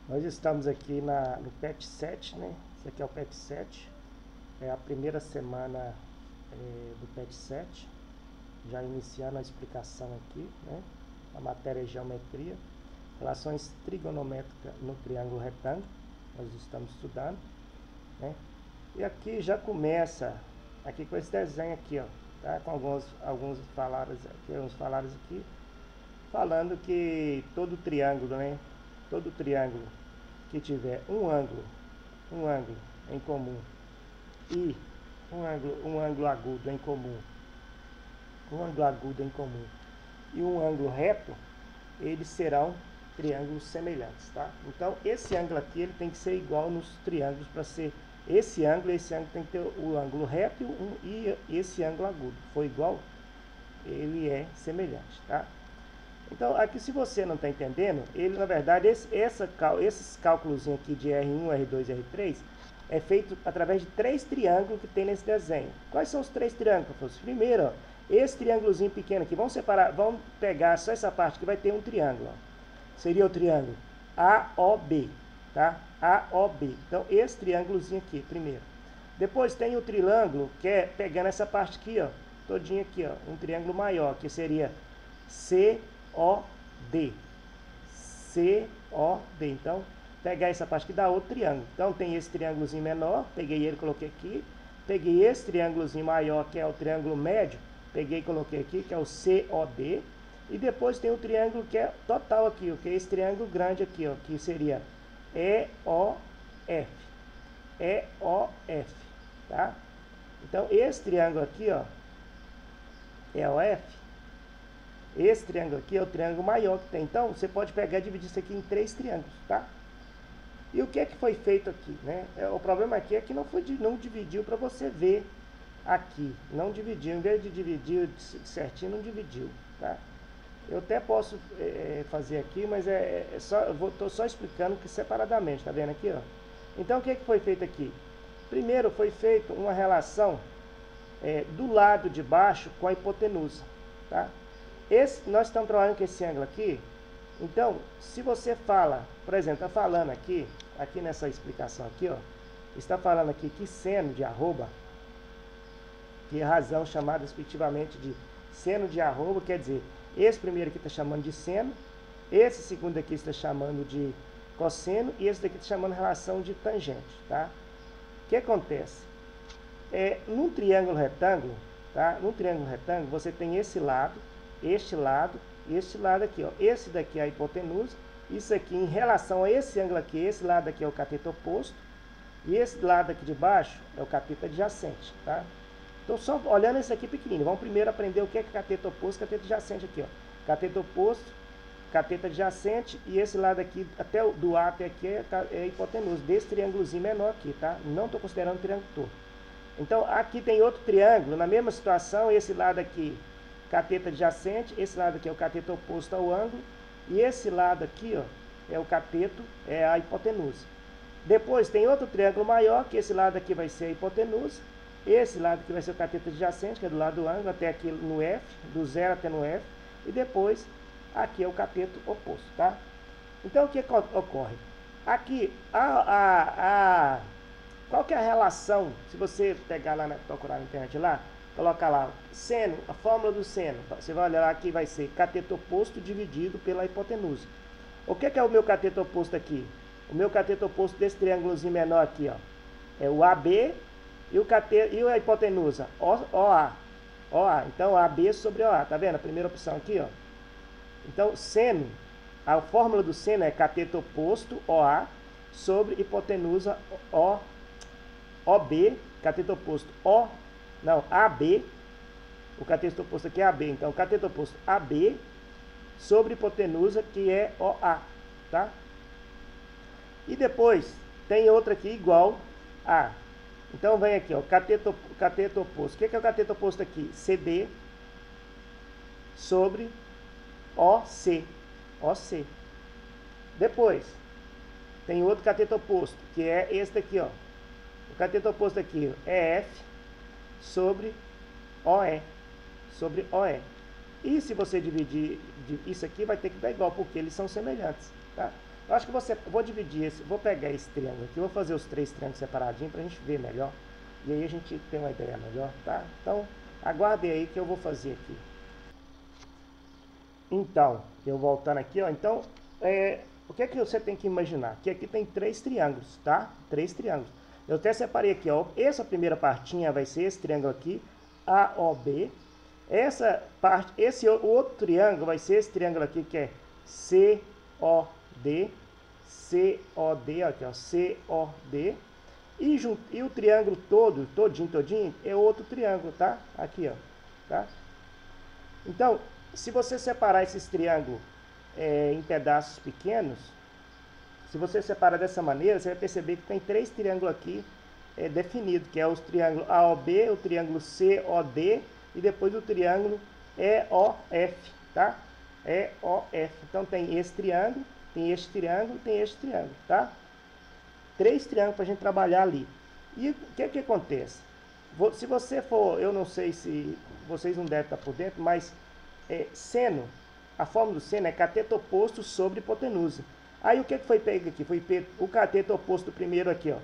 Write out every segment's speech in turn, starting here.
Nós estamos aqui no PET 7, né? Esse aqui é o PET 7. É a primeira semana do PET 7. Já iniciando a explicação aqui, né? A matéria é geometria. Relações trigonométricas no triângulo retângulo. Nós estamos estudando, né? E aqui já começa aqui com esse desenho aqui, ó, tá? Com alguns palavras aqui, falando que todo triângulo, né? Todo triângulo que tiver um ângulo em comum e um ângulo agudo em comum, e um ângulo reto, eles serão triângulos semelhantes, tá? Então esse ângulo aqui ele tem que ser igual nos triângulos para ser esse ângulo tem que ter o ângulo reto e esse ângulo agudo. For igual, ele é semelhante, tá? Então, aqui se você não está entendendo, ele na verdade, esses cálculos aqui de R1, R2 e R3 é feito através de 3 triângulos que tem nesse desenho. Quais são os 3 triângulos, professor? Primeiro, ó, esse triângulozinho pequeno aqui, vamos separar, vamos pegar só essa parte que vai ter um triângulo. Ó. Seria o triângulo AOB, tá? AOB. Então, esse triângulozinho aqui, primeiro. Depois tem o triângulo, que é pegando essa parte aqui, ó, todinho aqui, ó, um triângulo maior, que seria COD. COD. Então, pegar essa parte aqui dá outro triângulo. Então, tem esse triângulozinho menor, peguei ele, coloquei aqui. Peguei esse triângulozinho maior, que é o triângulo médio, peguei e coloquei aqui, que é o COD. E depois tem o triângulo que é total aqui, que é esse triângulo grande aqui, ó, que seria EOF. EOF, tá? Então, esse triângulo aqui, ó, EOF, esse triângulo aqui é o triângulo maior que tem. Então, você pode pegar e dividir isso aqui em 3 triângulos, tá? E o que é que foi feito aqui, né? O problema aqui é que não dividiu para você ver aqui. Não dividiu. Em vez de dividir certinho, não dividiu, tá? Eu até posso fazer aqui, mas estou só explicando que separadamente, tá vendo aqui, ó? Então, o que é que foi feito aqui? Primeiro, foi feita uma relação do lado de baixo com a hipotenusa, tá? Nós estamos trabalhando com esse ângulo aqui. Então, se você fala, por exemplo, está falando aqui nessa explicação aqui, ó, está falando aqui que seno de arroba, que é razão chamada respectivamente de seno de arroba, quer dizer, esse primeiro aqui está chamando de seno, esse segundo aqui está chamando de cosseno e esse daqui está chamando de relação de tangente, tá? O que acontece? Num triângulo retângulo, tá? Num triângulo retângulo, você tem esse lado, este lado e este lado aqui, ó. Esse daqui é a hipotenusa, isso aqui em relação a esse ângulo aqui, esse lado aqui é o cateto oposto e esse lado aqui de baixo é o cateto adjacente, tá? Então, só olhando esse aqui pequenininho, vamos primeiro aprender o que é cateto oposto e cateto adjacente aqui, ó. Cateto oposto, cateto adjacente e esse lado aqui, até do A até aqui é a hipotenusa desse triângulozinho menor aqui, tá? Não estou considerando o triângulo todo. Então, aqui tem outro triângulo, na mesma situação, esse lado aqui, cateto adjacente, esse lado aqui é o cateto oposto ao ângulo, e esse lado aqui, ó, é o cateto, é a hipotenusa. Depois tem outro triângulo maior, que esse lado aqui vai ser a hipotenusa, esse lado aqui vai ser o cateto adjacente, que é do lado do ângulo, até aqui no F, do 0 até no F, e depois aqui é o cateto oposto, tá? Então, o que ocorre? Aqui, qual que é a relação, se você pegar lá, procurar na internet lá, coloca lá, seno, a fórmula do seno, você vai olhar aqui, vai ser cateto oposto dividido pela hipotenusa. O que é o meu cateto oposto aqui? O meu cateto oposto desse triângulozinho menor aqui, ó, é o AB e a hipotenusa, OA. OA, então AB sobre OA, tá vendo? A primeira opção aqui, ó. Então, seno, a fórmula do seno é cateto oposto, OA, sobre hipotenusa OB, cateto oposto AB, o cateto oposto aqui é AB, então cateto oposto AB sobre hipotenusa que é OA, tá? E depois tem outra aqui igual a, então vem aqui, ó, cateto oposto, o que é o cateto oposto aqui? CD sobre OC, Depois tem outro cateto oposto, que é esse daqui, ó, o cateto oposto aqui é F sobre OE, E se você dividir isso aqui, vai ter que dar igual, porque eles são semelhantes, tá? Eu acho que vou dividir esse, vou pegar esse triângulo aqui, vou fazer os 3 triângulos separadinhos pra gente ver melhor. E aí a gente tem uma ideia melhor, tá? Então, aguardem aí que eu vou fazer aqui. Então, eu voltando aqui, ó. Então, o que é que você tem que imaginar? Que aqui tem 3 triângulos, tá? 3 triângulos. Eu até separei aqui, ó. Essa primeira partinha vai ser esse triângulo aqui, AOB. Essa parte, o outro triângulo vai ser esse triângulo aqui, que é COD. COD, aqui, ó. COD. E o triângulo todinho, é outro triângulo, tá? Aqui, ó. Tá? Então, se você separar esses triângulos em pedaços pequenos, se você separar dessa maneira, você vai perceber que tem 3 triângulos aqui definidos, que é os triângulos AOB, o triângulo COD e depois o triângulo EOF, tá? EOF. Então tem esse triângulo, tem este triângulo, tem este triângulo, tá? 3 triângulos para a gente trabalhar ali. E o que acontece? Se você for, eu não sei se vocês não devem estar por dentro, mas seno, a forma do seno é cateto oposto sobre hipotenusa. Aí o que foi pego aqui? Foi pego o cateto oposto do primeiro aqui, ó.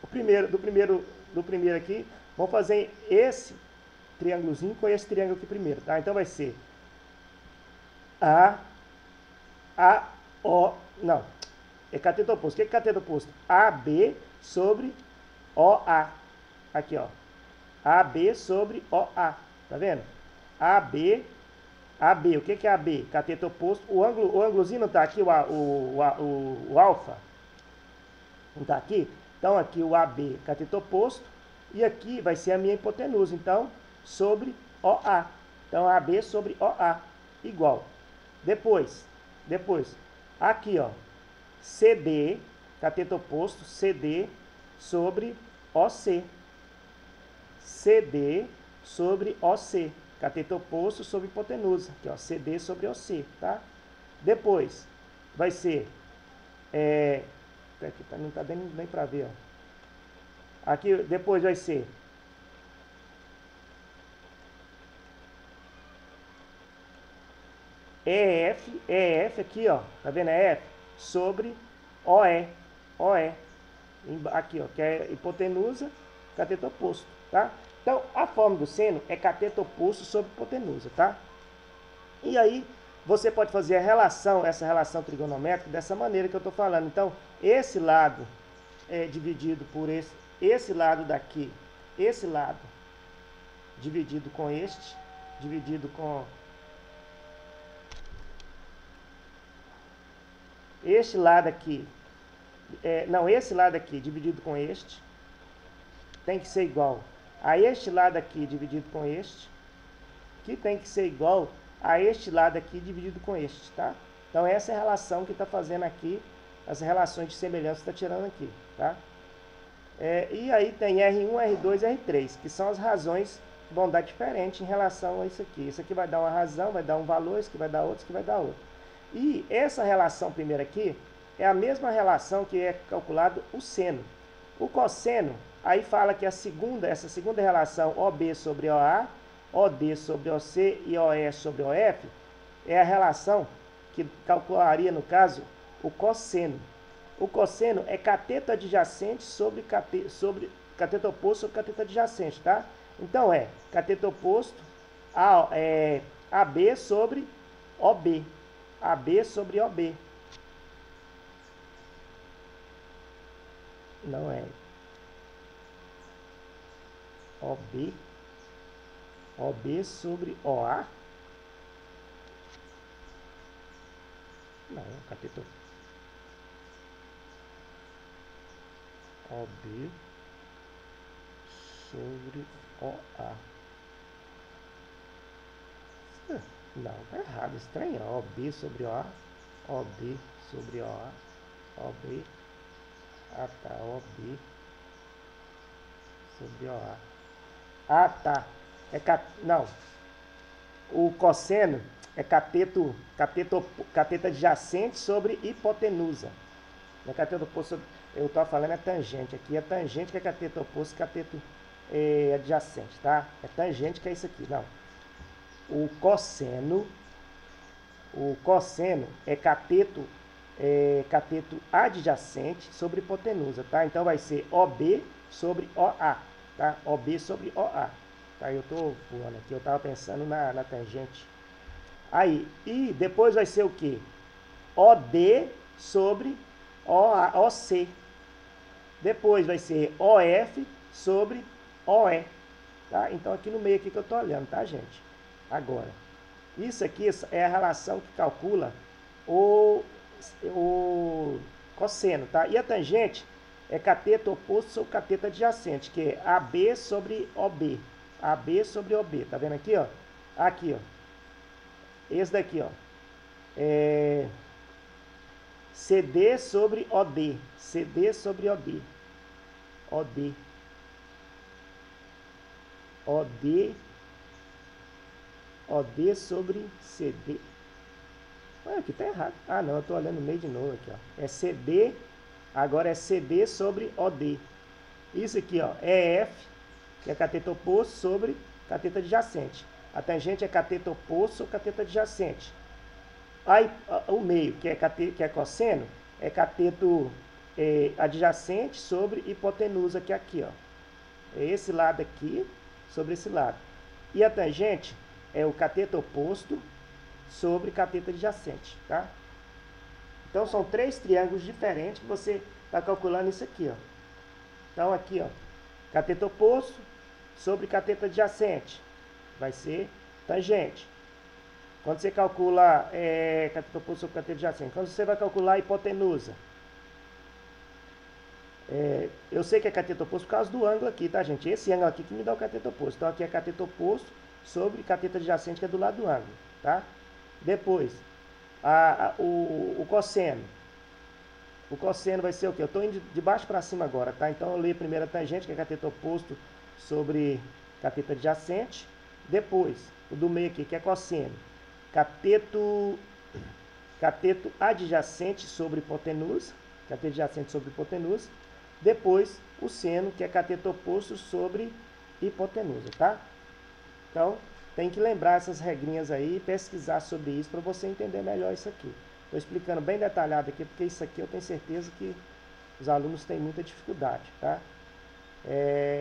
Do primeiro aqui, vamos fazer esse triângulozinho com esse triângulo aqui primeiro, tá? Então vai ser não, é cateto oposto. O que é cateto oposto? AB sobre OA. Aqui, ó. AB sobre OA. Tá vendo? AB. O que é AB? Cateto oposto. O ângulozinho não tá aqui, o alfa. Não tá aqui? Então, aqui o AB, cateto oposto. E aqui vai ser a minha hipotenusa. Então, sobre OA. Então, AB sobre OA. Igual. Depois, aqui, ó. CD, cateto oposto, CD sobre OC. CD sobre OC. Cateto oposto sobre hipotenusa. Aqui, ó, CD sobre OC, tá? Depois, vai ser... aqui não tá dando nem pra ver, ó. Aqui, depois vai ser... EF aqui, ó. Tá vendo? EF sobre OE. Aqui, ó, que é hipotenusa, cateto oposto, tá? Então, a forma do seno é cateto oposto sobre hipotenusa, tá? E aí, você pode fazer essa relação trigonométrica dessa maneira que eu estou falando. Então, esse lado é dividido por esse lado daqui, esse lado dividido com este, dividido com este lado aqui, esse lado aqui dividido com este, tem que ser igual a este lado aqui dividido com este, que tem que ser igual a este lado aqui dividido com este, tá? Então essa é a relação que está fazendo aqui, as relações de semelhança que está tirando aqui, tá? E aí tem R1, R2 e R3, que são as razões que vão dar diferente em relação a isso aqui. Isso aqui vai dar uma razão, vai dar um valor, isso aqui vai dar outro, isso aqui vai dar outro. E essa relação primeira aqui é a mesma relação que é calculado o seno. O cosseno, aí fala que essa segunda relação OB sobre OA, OD sobre OC e OE sobre OF, é a relação que calcularia, no caso, o cosseno. O cosseno é cateto adjacente sobre cateto oposto sobre cateto adjacente, tá? Então cateto oposto AB sobre OB. AB sobre OB. Não é OB sobre OA. Não, cateto OB sobre OA. Não, tá errado, estranho. OB sobre OA, OB sobre OA, OB, tá, OB sobre OA. Tá, não, o cosseno é cateto adjacente sobre hipotenusa. Não é cateto oposto, eu tô falando é tangente, aqui é tangente que é cateto oposto, cateto adjacente, tá? É tangente que é isso aqui, não. O cosseno é cateto cateto adjacente sobre hipotenusa, tá? Então vai ser OB sobre OA, tá? OB sobre OA. Tá? Eu tô voando aqui, eu tava pensando na tangente. Aí, e depois vai ser o quê? OD sobre OC. Depois vai ser OF sobre OE. Tá? Então aqui no meio aqui que eu tô olhando, tá, gente? Agora, isso aqui é a relação que calcula o cosseno, tá? E a tangente é cateto oposto sobre cateto adjacente, que é AB sobre OB. AB sobre OB, tá vendo aqui, ó? Aqui, ó. Esse daqui, ó. CD sobre OD. CD sobre OD. OD. OD. OD sobre CD. Ué, aqui tá errado. Ah, não, eu tô olhando no meio de novo aqui, ó. É CD, agora é CD sobre OD. Isso aqui, ó, é F, que é cateto oposto sobre cateto adjacente. A tangente é cateto oposto sobre cateto adjacente. Aí, o meio, que é cosseno, é cateto adjacente sobre hipotenusa, que é aqui, ó. É esse lado aqui sobre esse lado. E a tangente é o cateto oposto sobre cateto adjacente, tá? Então, são 3 triângulos diferentes que você está calculando isso aqui, ó. Então, aqui, ó, cateto oposto sobre cateto adjacente, vai ser tangente. Quando você calcula cateto oposto sobre cateto adjacente, quando você vai calcular a hipotenusa, eu sei que é cateto oposto por causa do ângulo aqui, tá, gente? Esse ângulo aqui que me dá o cateto oposto. Então, aqui é cateto oposto sobre cateto adjacente, que é do lado do ângulo, tá? Depois, o cosseno. O cosseno vai ser o quê? Eu estou indo de baixo para cima agora, tá? Então, eu leio primeiro a tangente, que é cateto oposto sobre cateto adjacente. Depois, o do meio aqui, que é cosseno. Cateto adjacente sobre hipotenusa. Cateto adjacente sobre hipotenusa. Depois, o seno, que é cateto oposto sobre hipotenusa, tá? Então, tem que lembrar essas regrinhas aí e pesquisar sobre isso para você entender melhor isso aqui. Estou explicando bem detalhado aqui, porque isso aqui eu tenho certeza que os alunos têm muita dificuldade, tá?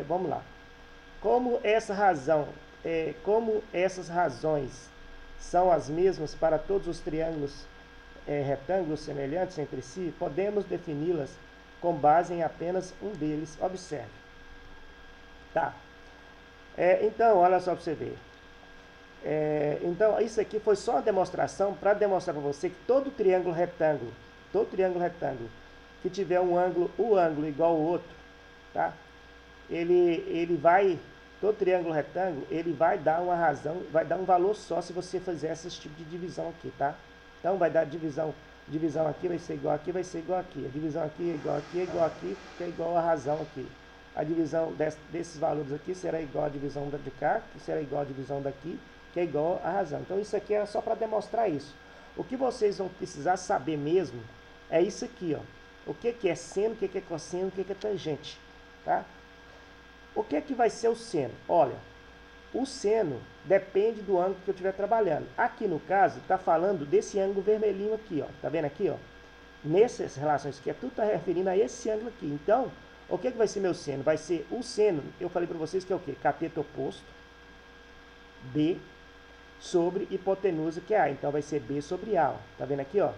Vamos lá. Como essas razões são as mesmas para todos os triângulos retângulos semelhantes entre si, podemos defini-las com base em apenas um deles. Observe. Tá. Então, olha só para você ver. Então, isso aqui foi só uma demonstração para demonstrar para você que todo triângulo retângulo que tiver o ângulo igual ao outro, tá? Todo triângulo retângulo, ele vai dar uma razão, vai dar um valor só se você fizer esse tipo de divisão aqui, tá? Então, vai dar divisão aqui vai ser igual aqui, vai ser igual aqui. A divisão aqui é igual aqui, que é igual a razão aqui. A divisão desses valores aqui será igual a divisão de cá, que será igual a divisão daqui, que é igual a razão. Então, isso aqui é só para demonstrar isso. O que vocês vão precisar saber mesmo é isso aqui, ó. O que é seno, o que é cosseno, o que é tangente, tá? O que vai ser o seno? Olha, o seno depende do ângulo que eu estiver trabalhando. Aqui no caso, está falando desse ângulo vermelhinho aqui, ó. Tá vendo aqui, ó? Nessas relações aqui, tudo está referindo a esse ângulo aqui. Então, o que vai ser meu seno? Vai ser o seno, eu falei para vocês que é o quê? Cateto oposto, B, sobre hipotenusa, que é A. Então, vai ser B sobre A, ó. Tá vendo aqui, ó?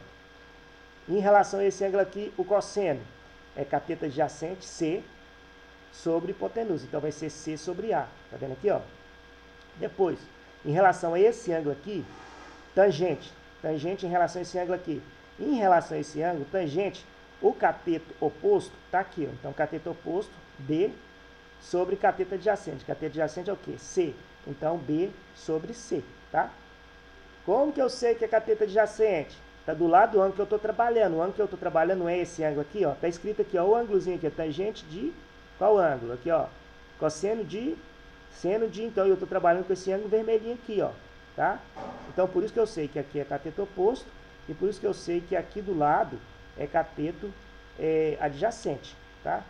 Em relação a esse ângulo aqui, o cosseno é cateto adjacente, C, sobre hipotenusa. Então, vai ser C sobre A. Tá vendo aqui, ó? Depois, em relação a esse ângulo aqui, tangente. Tangente em relação a esse ângulo aqui. Em relação a esse ângulo, tangente, o cateto oposto está aqui, ó. Então, cateto oposto, B, sobre cateto adjacente. Cateto adjacente é o quê? C. Então, B sobre C, tá? Como que eu sei que é cateto adjacente? Está do lado do ângulo que eu estou trabalhando. O ângulo que eu estou trabalhando não é esse ângulo aqui, ó. Está escrito aqui, ó, o ângulozinho aqui, tangente de qual ângulo? Aqui, ó, cosseno de, seno de, então eu estou trabalhando com esse ângulo vermelhinho aqui, ó, tá? Então, por isso que eu sei que aqui é cateto oposto e por isso que eu sei que aqui do lado é cateto adjacente, tá?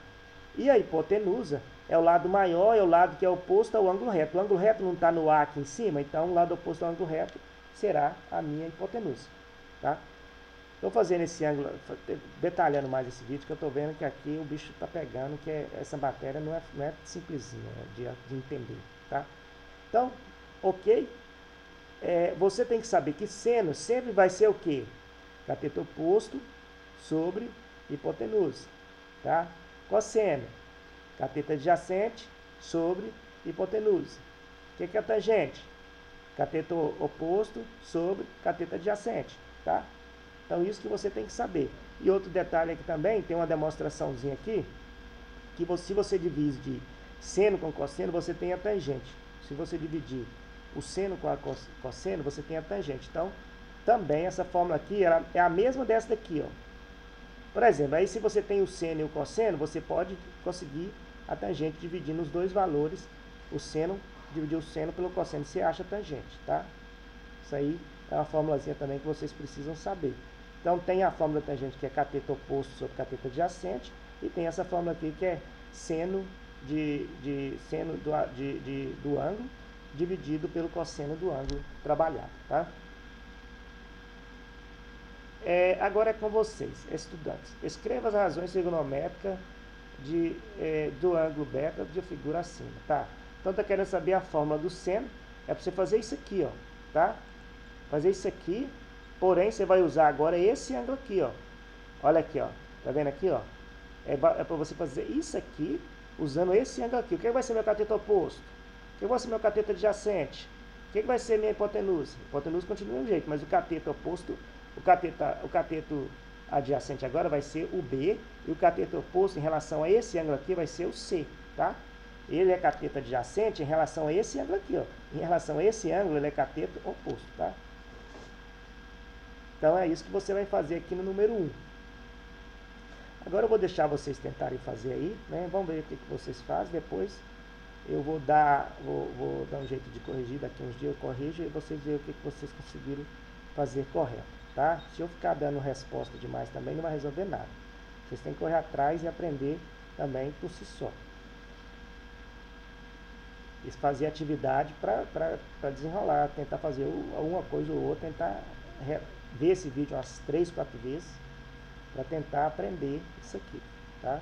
E a hipotenusa é o lado maior, é o lado que é oposto ao ângulo reto. O ângulo reto não está no A aqui em cima, então o lado oposto ao ângulo reto será a minha hipotenusa, tá? Estou fazendo esse ângulo, detalhando mais esse vídeo, que eu estou vendo que aqui o bicho está pegando, que essa matéria não é simplesinha de entender, tá? Então, ok? Você tem que saber que seno sempre vai ser o quê? Cateto oposto sobre hipotenusa, tá? Cosseno, cateto adjacente sobre hipotenusa. O que é a tangente? Cateto oposto sobre cateto adjacente, tá? Então, isso que você tem que saber. E outro detalhe aqui também, tem uma demonstraçãozinha aqui, que se você divide seno com cosseno, você tem a tangente. Se você dividir o seno com a cosseno, você tem a tangente. Então, também essa fórmula aqui é a mesma dessa daqui, ó. Por exemplo, aí se você tem o seno e o cosseno, você pode conseguir a tangente dividindo os dois valores. O seno, dividir o seno pelo cosseno, você acha a tangente, tá? Isso aí é uma fórmulazinha também que vocês precisam saber. Então, tem a fórmula da tangente que é cateto oposto sobre cateto adjacente, e tem essa fórmula aqui que é seno do ângulo dividido pelo cosseno do ângulo trabalhado, tá? Agora é com vocês, estudantes. Escreva as razões trigonométricas do ângulo beta de figura acima, tá? Então, tá querendo saber a fórmula do seno, é para você fazer isso aqui, ó, tá? Fazer isso aqui, porém, você vai usar agora esse ângulo aqui, ó. Olha aqui, ó. Tá vendo aqui, ó? É para você fazer isso aqui, usando esse ângulo aqui. O que vai ser meu cateto oposto? O que vai ser meu cateto adjacente? O que vai ser minha hipotenusa? A hipotenusa continua do mesmo jeito, mas o cateto oposto, o cateto adjacente agora vai ser o B, e o cateto oposto em relação a esse ângulo aqui vai ser o C, tá? Ele é cateto adjacente em relação a esse ângulo aqui, ó. Em relação a esse ângulo, ele é cateto oposto, tá? Então, é isso que você vai fazer aqui no número 1. Agora eu vou deixar vocês tentarem fazer aí, né? Vamos ver o que vocês fazem. Depois eu vou dar um jeito de corrigir. Daqui uns dias eu corrijo e vocês veem o que vocês conseguiram fazer correto, tá? Se eu ficar dando resposta demais também, não vai resolver nada. Vocês têm que correr atrás e aprender também por si só. E fazer atividade para desenrolar, tentar fazer uma coisa ou outra, tentar ver esse vídeo umas 3, 4 vezes para tentar aprender isso aqui, tá?